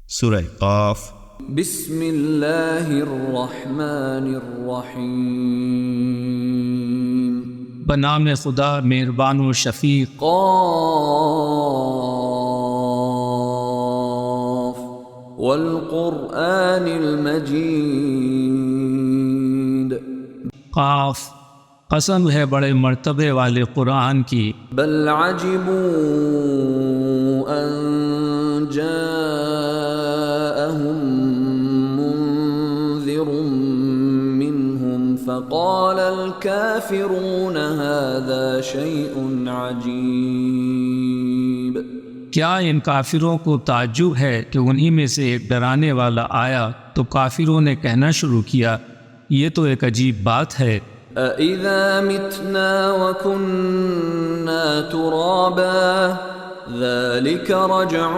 سورہ قاف۔ بسم اللہ الرحمن الرحیم، بنام خدا مہربان و شفیق۔ قاف والقرآن المجید۔ قاف، قسم ہے بڑے مرتبے والے قرآن کی۔ بل عجبوا ان جاءهم منذر منهم فقال الكافرون هذا شيء عجیب۔ کیا ان کافروں کو تعجب ہے کہ انہی میں سے ایک ڈرانے والا آیا تو کافروں نے کہنا شروع کیا یہ تو ایک عجیب بات ہے۔ أَإِذَا مِتْنَا وَكُنَّا تُرَابًا ذَلِكَ رَجْعٌ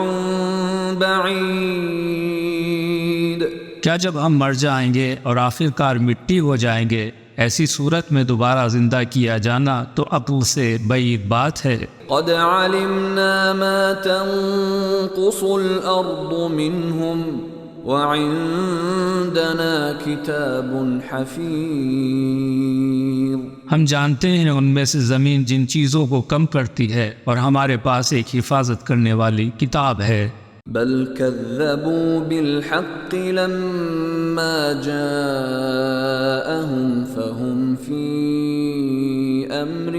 بَعِيدٌ۔ کیا جب ہم مر جائیں گے اور آخر کار مٹی ہو جائیں گے، ایسی صورت میں دوبارہ زندہ کیا جانا تو عقل سے بعید بات ہے۔ قَدْ عَلِمْنَا مَا تَنقُصُ الْأَرْضُ مِنْهُمْ وَعِندَنَا كِتَابٌ حَفِيظٌ۔ ہم جانتے ہیں ان میں سے زمین جن چیزوں کو کم کرتی ہے اور ہمارے پاس ایک حفاظت کرنے والی کتاب ہے۔ بل كذبوا بالحق لما جاءهم فهم في امر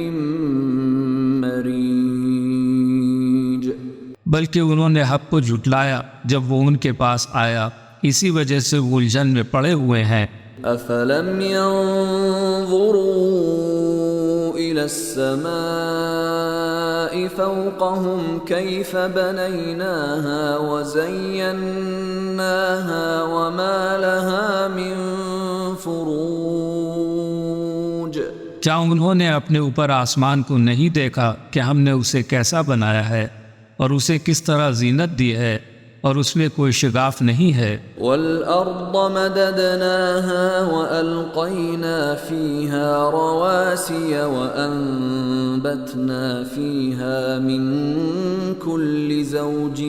مريج۔ بلکہ انہوں نے حق کو جھٹلایا جب وہ ان کے پاس آیا، اسی وجہ سے وہ الجھن میں پڑے ہوئے ہیں۔ افلم ينظروا الى السماء فوقهم كيف بنيناها وزيناها وما لها من فروج۔ کیا انہوں نے اپنے اوپر آسمان کو نہیں دیکھا کہ ہم نے اسے کیسا بنایا ہے اور اسے کس طرح زینت دی ہے اور اس میں کوئی شگاف نہیں ہے۔ والارض مددناها والقينا فيها رواسي وانبتنا فيها من كل زوج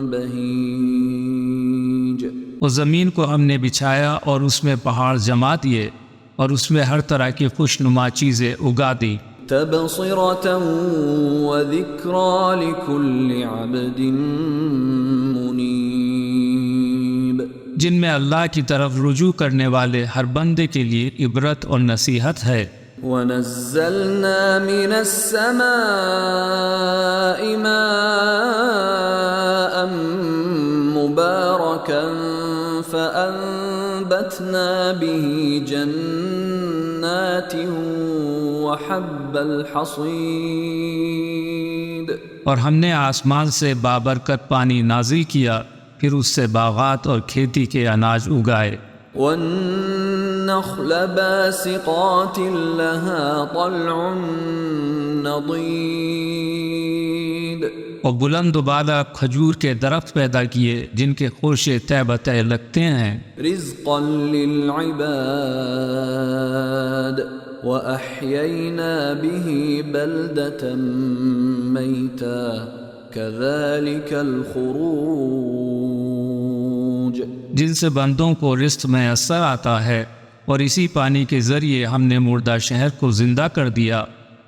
بهيج۔ اور زمین کو ہم نے بچھایا اور اس میں پہاڑ جما دیے اور اس میں ہر طرح کی خوشنما چیزیں اگا دی۔ تبصرة وذكرى لكل عبد منيب۔ جن میں اللہ کی طرف رجوع کرنے والے ہر بندے کے لیے عبرت اور نصیحت ہے۔ ونزلنا من السماء ماء مباركا فأنبتنا به جنات وحب الحصيد۔ اور ہم نے آسمان سے بابرکت پانی نازل کیا، پھر اس سے باغات اور کھیتی کے اناج اگائے۔ والنخل باسقات لها طلع نضيد۔ اور بلند و بالا کھجور کے درخت پیدا کیے جن کے خوشے تہ بتہ لگتے ہیں۔ رزقا للعباد وأحيينا به بلدة ميتا كذلك الخروج۔ جن سے بندوں کو رزق میسر آتا ہے، اور اسی پانی کے ذریعے ہم نے مردہ شہر کو زندہ کر دیا،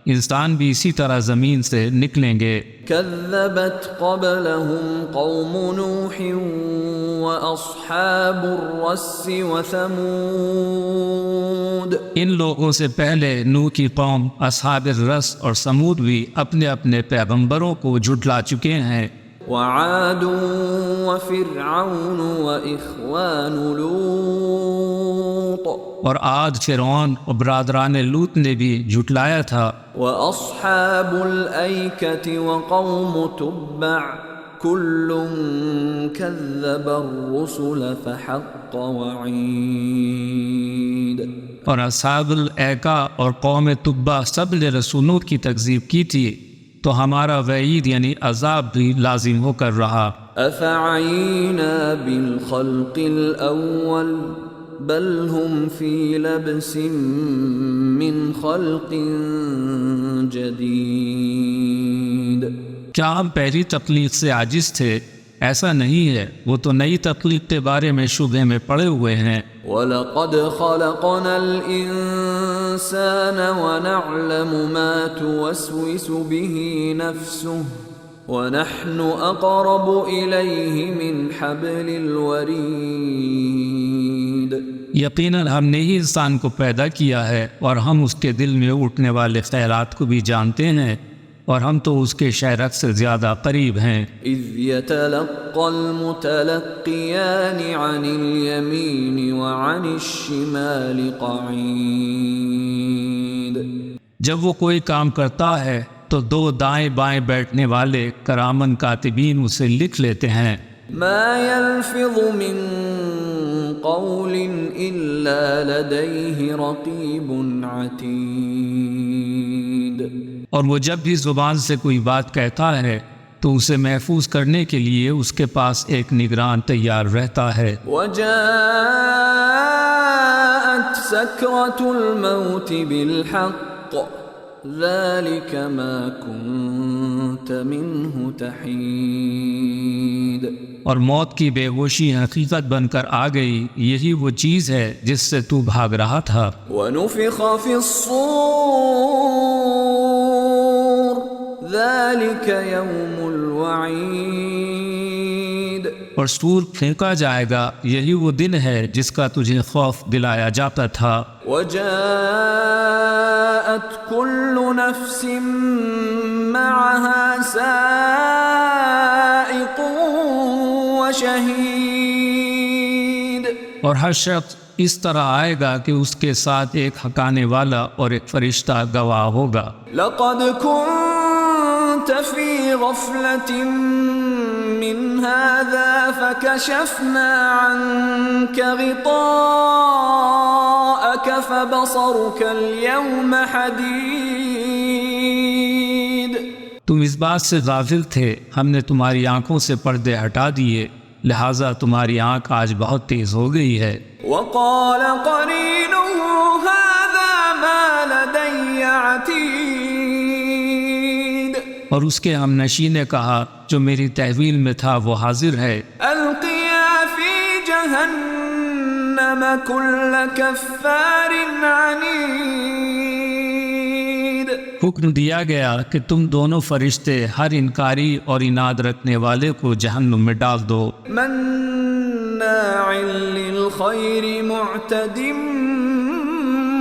انسان بھی اسی طرح زمین سے نکلیں گے۔ كذبت قبلهم قوم نوح وأصحاب الرس وثمود۔ ان لوگوں سے پہلے نوح کی قوم اصحاب الرس اور سمود بھی اپنے اپنے پیغمبروں کو جھٹلا چکے ہیں۔ وعاد وفرعون وإخوان لوط۔ اور عاد، فرعون اور برادران لوط نے بھی جھٹلایا تھا۔ وأصحاب الأيكة وقوم تبع كل كذب الرسل فحق وعيد۔ اور اصحاب الایکا اور قوم تبع سب نے رسولوں کی تکذیب کی تھی، تو ہمارا وعید یعنی عذاب بھی لازم ہو کر رہا۔ أفعينا بالخلق الأول بل هم في لبس من خلق جديد۔ کیا ہم پہلی تخلیق سے عاجز تھے؟ ایسا نہیں ہے، وہ تو نئی تخلیق کے بارے میں شبہے میں پڑے ہوئے ہیں۔ وَلَقَدْ خَلَقْنَا الْإِنسَانَ وَنَعْلَمُ مَا تُوَسْوِسُ بِهِ نَفْسُهُ وَنَحْنُ أَقْرَبُ إِلَيْهِ مِنْ حَبْلِ الْوَرِيدِ۔ یقیناً ہم نے ہی انسان کو پیدا کیا ہے اور ہم اس کے دل میں اٹھنے والے خیالات کو بھی جانتے ہیں، اور ہم تو اس کے شہرت سے زیادہ قریب ہیں۔ إِذْ يَتَلَقَّى الْمُتَلَقِّيَانِ عَنِ الْيَمِينِ وَعَنِ الشِّمَالِ قَعِيدٌ۔ جب وہ کوئی کام کرتا ہے تو دو دائیں بائیں بیٹھنے والے کرامن کاتبین اسے لکھ لیتے ہیں۔ مَا يَلْفِظُ مِن قَوْلٍ إِلَّا لَدَيْهِ رَقِيبٌ عَتِيدٌ۔ اور وہ جب بھی زبان سے کوئی بات کہتا ہے تو اسے محفوظ کرنے کے لیے اس کے پاس ایک نگران تیار رہتا ہے۔ وَجَاءَتْ سَكْرَةُ الْمَوْتِ بِالْحَقِّ ذَلِكَ مَا كُنْتَ مِنْهُ تَحِيدُ۔ اور موت کی بے ہوشی حقیقت بن کر آ گئی، یہی وہ چیز ہے جس سے تو بھاگ رہا تھا۔ وَنُفِخَ فِي الصُّورِ ذَلِكَ يَوْمُ الْوَعِيدِ۔ اور سور پھینکا جائے گا، یہی وہ دن ہے جس کا تجھے خوف دلایا جاتا تھا۔ وَجَاءَتْ كُلُّ نَفْسٍ مَّعَهَا سَائِقٌ وَشَهِيدٌ۔ اور ہر شخص اس طرح آئے گا کہ اس کے ساتھ ایک حکانے والا اور ایک فرشتہ گواہ ہوگا۔ لَقَدْ كُنْتَ فِي غَفْلَةٍ مِّنْ هَذَا فَكَشَفْنَا عَنْكَ غِطَاءَكَ فَبَصَرُكَ الْيَوْمَ حَدِيدٌ۔ تم اس بات سے غافل تھے، ہم نے تمہاری آنکھوں سے پردے ہٹا دیے، لہٰذا تمہاری آنکھ آج بہت تیز ہو گئی ہے۔ وَقَالَ قَرِينُهُ هَذَا مَا لَدَيَّ عَتِيدٌ۔ اور اس کے ہم نشین نے کہا جو میری تحویل میں تھا وہ حاضر ہے۔ أَلْقِيَا فِي جَهَنَّمَ كُلَّ كَفَّارٍ عَنِيدٍ۔ حکم دیا گیا کہ تم دونوں فرشتے ہر انکاری اور اناد رکھنے والے کو جہنم میں ڈال دو۔ مَنَّاعٍ لِلْخَيْرِ مُعْتَدٍ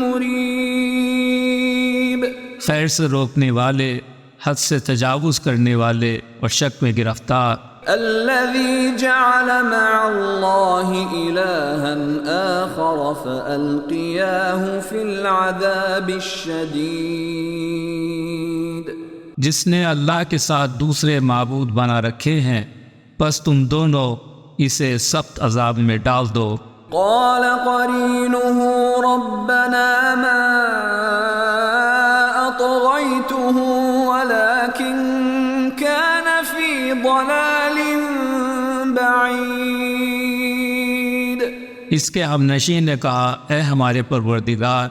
مُّرِيبٍ۔ خیر سے روکنے والے، حد سے تجاوز کرنے والے اور شک میں گرفتار۔ الذي جعل مع الله إلها آخر فألقياه في العذاب الشديد۔ جس نے اللہ کے ساتھ دوسرے معبود بنا رکھے ہیں، پس تم دونوں اسے سخت عذاب میں ڈال دو۔ قال قرينه ربنا ما أطغيته ولكن كان في ضلال بعيد۔ اس کے ہم نشین نے کہا، اے ہمارے پروردگار،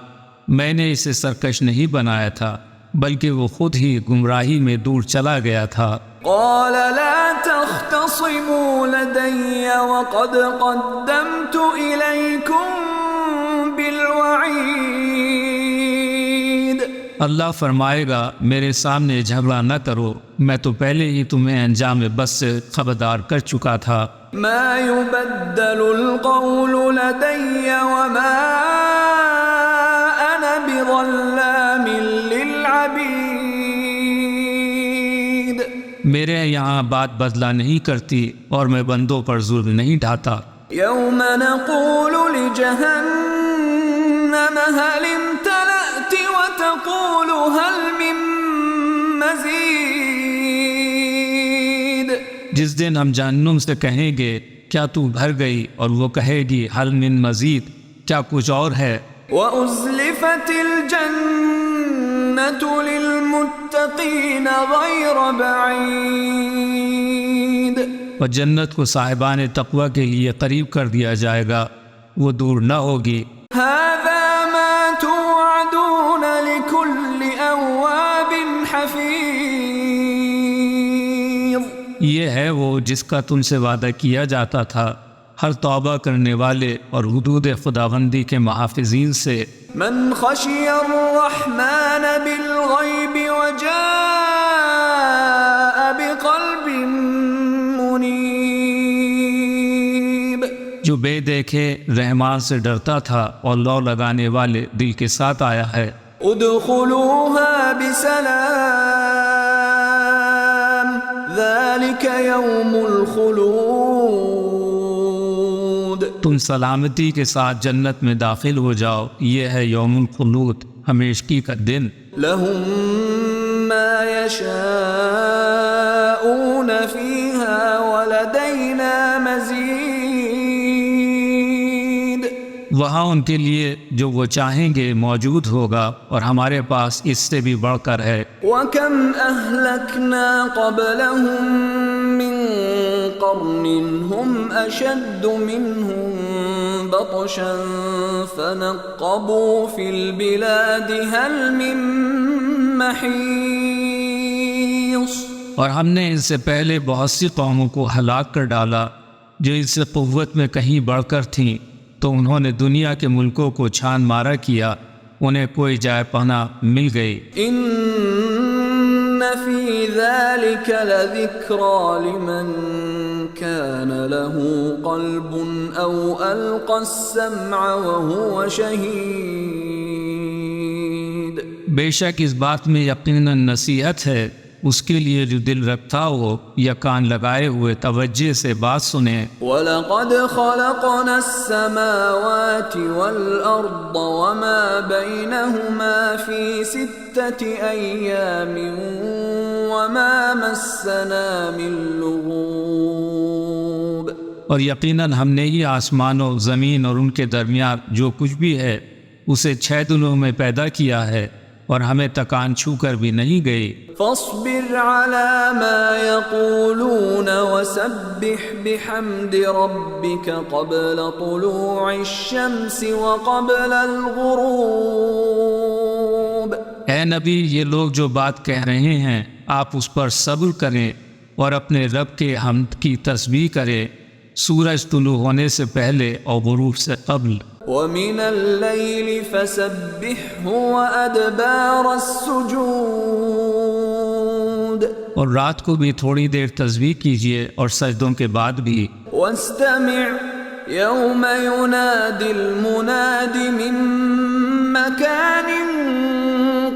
میں نے اسے سرکش نہیں بنایا تھا بلکہ وہ خود ہی گمراہی میں دور چلا گیا تھا۔ قال لا تختصموا لدي وقد قدمت إليكم بالوعيد۔ اللہ فرمائے گا، میرے سامنے جھگڑا نہ کرو، میں تو پہلے ہی تمہیں انجام بس سے خبردار کر چکا تھا۔ ما يبدل القول لدي وما أنا بظلام للعبيد۔ میرے یہاں بات بدلہ نہیں کرتی اور میں بندوں پر ظلم نہیں ڈھاتا۔ يوم نقول لجهنم هل امتلأت وتقول هل من مزيد۔ جس دن ہم جہنم سے کہیں گے کیا تو بھر گئی، اور وہ کہے گی حل من مزید، کیا کچھ اور ہے۔ وَأُزْلِفَتِ الْجَنَّةُ لِلْمُتَّقِينَ غَيْرَ بَعِيدٍ۔ اور جنت کو صاحبان تقوی کے لیے قریب کر دیا جائے گا، وہ دور نہ ہوگی۔ هَذَا مَا تُوعَدُونَ لِكُلِّ أَوَّابٍ حَفِيظٍ۔ یہ یہ ہے وہ جس کا تم سے وعدہ کیا جاتا تھا ہر توبہ کرنے والے اور حدود خداوندی کے محافظین سے۔ من خشی الرحمن بالغیب وجاء بقلب منیب، جو بے دیکھے رحمان سے ڈرتا تھا اور لو لگانے والے دل کے ساتھ آیا ہے۔ ادخلوها بسلام ذلك يوم الخلود، تم سلامتی کے ساتھ جنت میں داخل ہو جاؤ، یہ ہے یوم الخلود، ہمیشگی کا دن۔ لهم ما يشاءون فيها ولدينا مزيد، وہاں ان کے لیے جو وہ چاہیں گے موجود ہوگا اور ہمارے پاس اس سے بھی بڑھ کر ہے۔ وَكَمْ أَهْلَكْنَا قَبْلَهُمْ مِنْ قَرْنٍ هُمْ أَشَدُّ مِنْهُمْ بَطْشًا فَنَقَّبُوا فِي الْبِلَادِ هَلْ مِنْ مَحِيصٍ، اور ہم نے ان سے پہلے بہت سی قوموں کو ہلاک کر ڈالا جو ان سے قوت میں کہیں بڑھ کر تھیں، تو انہوں نے دنیا کے ملکوں کو چھان مارا کیا، انہیں کوئی جائے پناہ مل گئی۔ ان فی ذلک لذکری لمن کان له قلب او القى السمع وهو شہید، بے شک اس بات میں یقیناً نصیحت ہے اس کے لیے جو دل رکھتا ہو یا کان لگائے ہوئے توجہ سے بات سنے۔ وَلَقَدْ خَلَقْنَا السَّمَاوَاتِ وَالْأَرْضَ وَمَا بَيْنَهُمَا فِي 6 أَيَّامٍ وَمَا مَسَّنَا مِن لُغُوبٍ، اور یقیناً ہم نے ہی آسمان و زمین اور ان کے درمیان جو کچھ بھی ہے اسے 6 دنوں میں پیدا کیا ہے اور ہمیں تکان چھو کر بھی نہیں گئی۔ فاصبر على ما يقولون وسبح بحمد ربك قبل طلوع الشمس وقبل الغروب، اے نبی یہ لوگ جو بات کہہ رہے ہیں آپ اس پر صبر کریں اور اپنے رب کے حمد کی تسبیح کریں سورج طلوع ہونے سے پہلے اور غروب سے قبل۔ وَمِنَ اللَّيْلِ فَسَبِّحْهُ وَأَدْبَارَ السُّجُودِ، اور رات کو بھی تھوڑی دیر تسبیح کیجیے اور سجدوں کے بعد بھی۔ وَاسْتَمِعْ يَوْمَ يُنَادِ الْمُنَادِ مِن مَّكَانٍ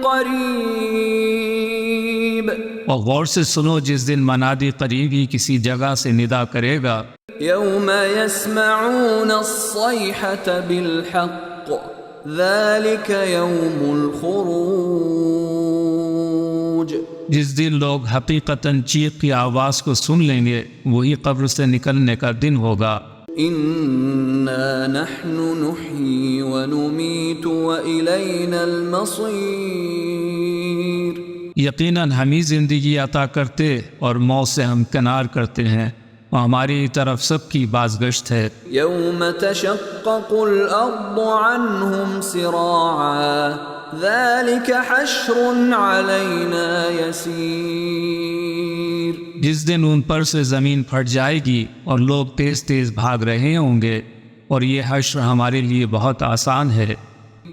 قَرِيبٍ، اور غور سے سنو جس دن منادی قریب ہی کسی جگہ سے ندا کرے گا۔ يوم يسمعون الصيحة بالحق ذلك يوم الخروج، جس دن لوگ حقیقتاً چیخ کی آواز کو سن لیں گے وہی قبر سے نکلنے کا دن ہوگا۔ إنا نحن نحيي ونميت وإلينا المصير، یقیناً ہم ہی زندگی عطا کرتے اور موت سے ہم کنار کرتے ہیں اور ہماری طرف سب کی بازگشت ہے۔ يوم تشقق الأرض عنهم سراعا ذلك حشر علينا يسير، جس دن ان پر سے زمین پھٹ جائے گی اور لوگ تیز تیز بھاگ رہے ہوں گے اور یہ حشر ہمارے لیے بہت آسان ہے۔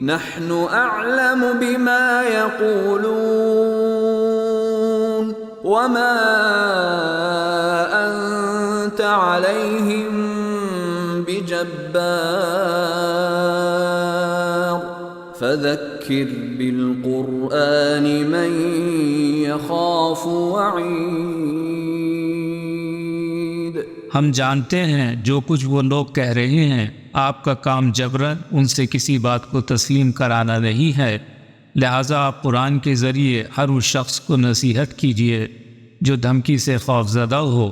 نحن أعلم بما يقولون وما أنت عليهم بجبار فذكر بالقرآن من يخاف وعيد، ہم جانتے ہیں جو کچھ وہ لوگ کہہ رہے ہیں، آپ کا کام جبراً ان سے کسی بات کو تسلیم کرانا نہیں ہے، لہٰذا آپ قرآن کے ذریعے ہر اس شخص کو نصیحت کیجیے جو دھمکی سے خوف زدہ ہو۔